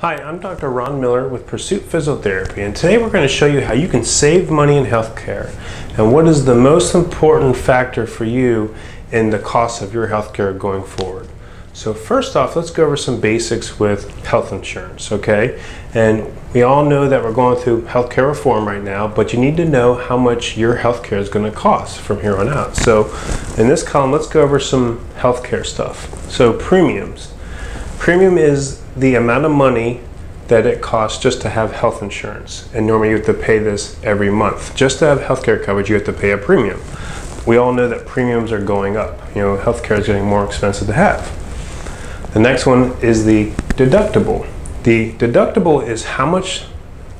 Hi, I'm Dr. Ron Miller with Pursuit Physiotherapy, and today we're going to show you how you can save money in healthcare and what is the most important factor for you in the cost of your healthcare going forward. So first off, let's go over some basics with health insurance, okay? And we all know that we're going through healthcare reform right now, but you need to know how much your healthcare is going to cost from here on out. So in this column, let's go over some healthcare stuff. So premiums. Premium is the amount of money that it costs just to have health insurance. And normally you have to pay this every month. Just to have healthcare coverage, you have to pay a premium. We all know that premiums are going up. You know, healthcare is getting more expensive to have. The next one is the deductible. The deductible is how much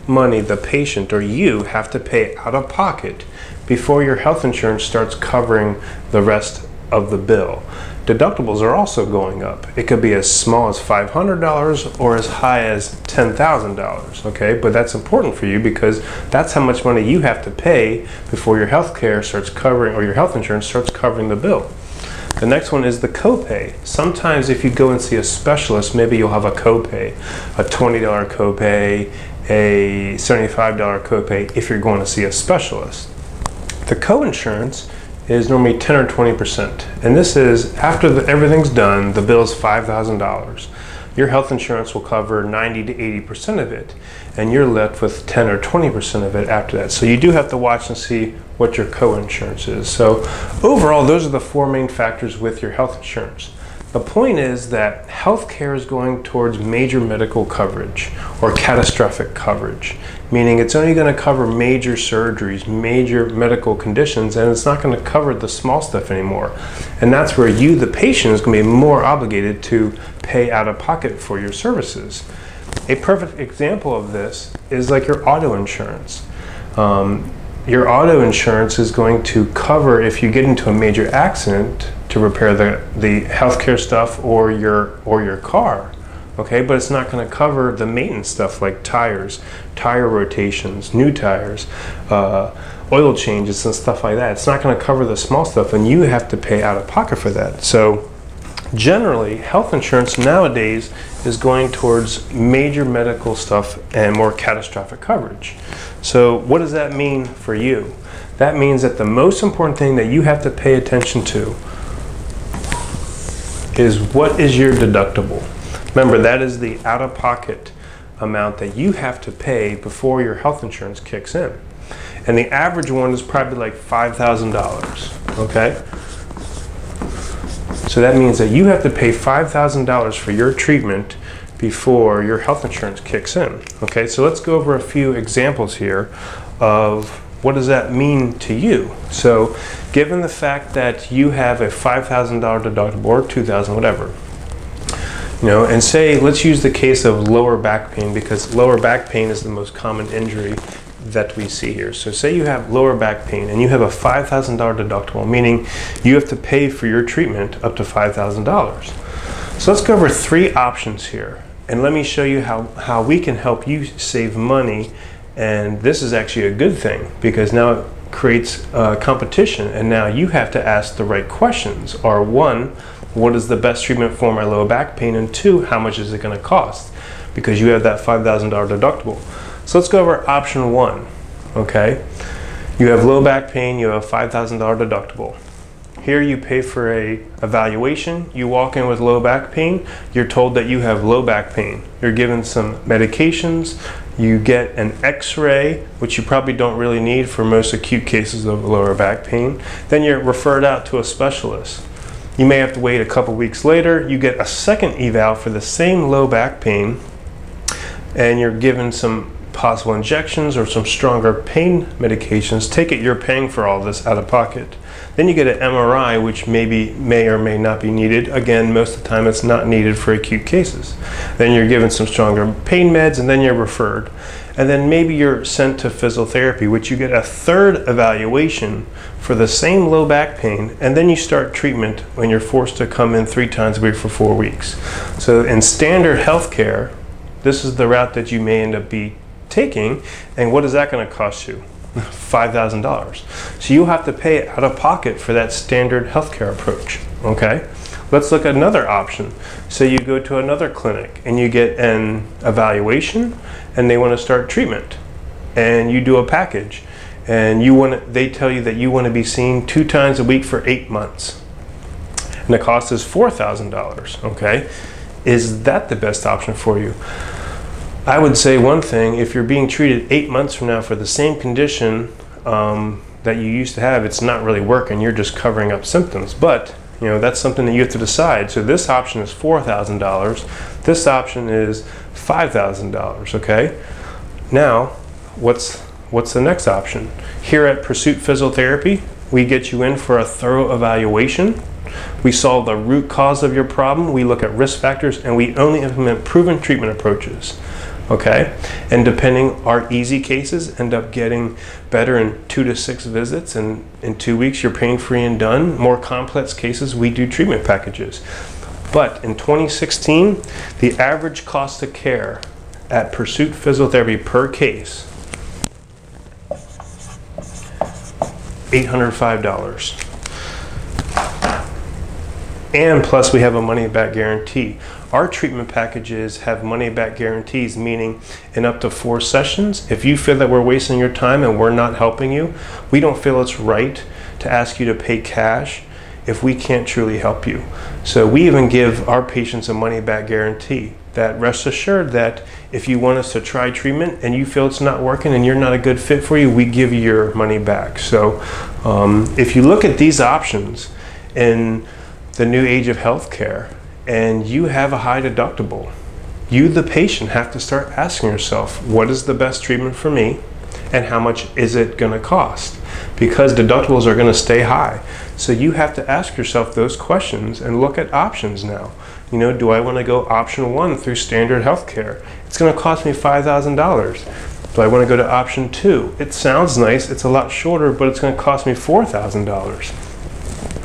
money the patient or you have to pay out of pocket before your health insurance starts covering the rest of the bill. Deductibles are also going up. It could be as small as $500 or as high as $10,000, okay? But that's important for you because that's how much money you have to pay before your health care starts covering, or your health insurance starts covering the bill. The next one is the copay. Sometimes if you go and see a specialist, maybe you'll have a copay, a $20 copay, a $75 copay if you're going to see a specialist. The coinsurance is normally 10 or 20%. And this is after everything's done, the bill is $5,000. Your health insurance will cover 90 to 80% of it, and you're left with 10 or 20% of it after that. So you do have to watch and see what your coinsurance is. So overall, those are the four main factors with your health insurance. The point is that healthcare is going towards major medical coverage or catastrophic coverage, meaning it's only going to cover major surgeries, major medical conditions, and it's not going to cover the small stuff anymore. And that's where you, the patient, is going to be more obligated to pay out of pocket for your services. A perfect example of this is like your auto insurance. Your auto insurance is going to cover if you get into a major accident to repair the healthcare stuff or your car, okay? But it's not going to cover the maintenance stuff like tires, tire rotations, new tires, oil changes and stuff like that. It's not going to cover the small stuff, and you have to pay out of pocket for that. So generally, health insurance nowadays is going towards major medical stuff and more catastrophic coverage. So what does that mean for you? That means that the most important thing that you have to pay attention to is what is your deductible. Remember, that is the out-of-pocket amount that you have to pay before your health insurance kicks in. And the average one is probably like $5,000, okay? So that means that you have to pay $5,000 for your treatment before your health insurance kicks in. Okay, so let's go over a few examples here of what does that mean to you. So given the fact that you have a $5,000 deductible or $2,000, whatever, you know, and say, let's use the case of lower back pain, because lower back pain is the most common injury that we see here. So say you have lower back pain and you have a $5,000 deductible, meaning you have to pay for your treatment up to $5,000. So let's go over three options here, and let me show you how we can help you save money. And this is actually a good thing because now it creates competition, and now you have to ask the right questions. Or one, what is the best treatment for my lower back pain? And two, how much is it going to cost? Because you have that $5,000 deductible. So let's go over option one, okay? You have low back pain, you have a $5,000 deductible. Here you pay for a evaluation. You walk in with low back pain, you're told that you have low back pain. You're given some medications, you get an x-ray, which you probably don't really need for most acute cases of lower back pain. Then you're referred out to a specialist. You may have to wait a couple weeks later, you get a second eval for the same low back pain, and you're given some possible injections or some stronger pain medications. Take it, you're paying for all this out of pocket. Then you get an MRI, which may or may not be needed. Again, most of the time it's not needed for acute cases. Then you're given some stronger pain meds, and then you're referred. And then maybe you're sent to physiotherapy, which you get a third evaluation for the same low back pain, and then you start treatment when you're forced to come in 3 times a week for 4 weeks. So in standard healthcare, this is the route that you may end up taking, and what is that going to cost you? $5,000. So you'll have to pay out of pocket for that standard healthcare approach, okay? Let's look at another option. So you go to another clinic and you get an evaluation and they want to start treatment, and you do a package, and they tell you that you want to be seen 2 times a week for 8 months. And the cost is $4,000, okay? Is that the best option for you? I would say one thing: if you're being treated 8 months from now for the same condition that you used to have, it's not really working. You're just covering up symptoms. But you know, that's something that you have to decide. So this option is $4,000. This option is $5,000. Okay. Now, what's the next option? Here at Pursuit Physiotherapy, we get you in for a thorough evaluation. We solve the root cause of your problem. We look at risk factors, and we only implement proven treatment approaches. Okay, and depending, our easy cases end up getting better in 2 to 6 visits, and in 2 weeks you're pain-free and done. More complex cases, we do treatment packages. But in 2016, the average cost of care at Pursuit Physiotherapy per case, $805. And plus we have a money-back guarantee. Our treatment packages have money-back guarantees, meaning in up to 4 sessions, if you feel that we're wasting your time and we're not helping you, we don't feel it's right to ask you to pay cash if we can't truly help you. So we even give our patients a money-back guarantee, that rest assured that if you want us to try treatment and you feel it's not working and you're not a good fit for you, we give you your money back. So if you look at these options in the new age of healthcare, and you have a high deductible, you, the patient, have to start asking yourself, what is the best treatment for me, and how much is it going to cost? Because deductibles are going to stay high. So you have to ask yourself those questions and look at options now. You know, do I want to go option 1 through standard healthcare? It's going to cost me $5,000. Do I want to go to option 2? It sounds nice, it's a lot shorter, but it's going to cost me $4,000.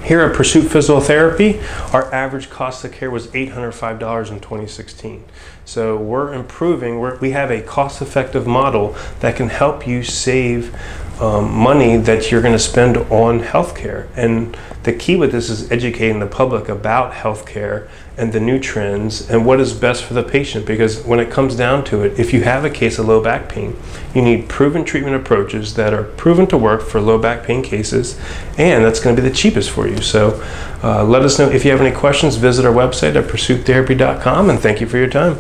Here at Pursuit Physiotherapy, our average cost of care was $805 in 2016. So we're improving. We have a cost-effective model that can help you save money that you're going to spend on healthcare. And the key with this is educating the public about healthcare and the new trends and what is best for the patient. Because when it comes down to it, if you have a case of low back pain, you need proven treatment approaches that are proven to work for low back pain cases, and that's going to be the cheapest for you. So let us know if you have any questions. Visit our website at pursuittherapy.com, and thank you for your time.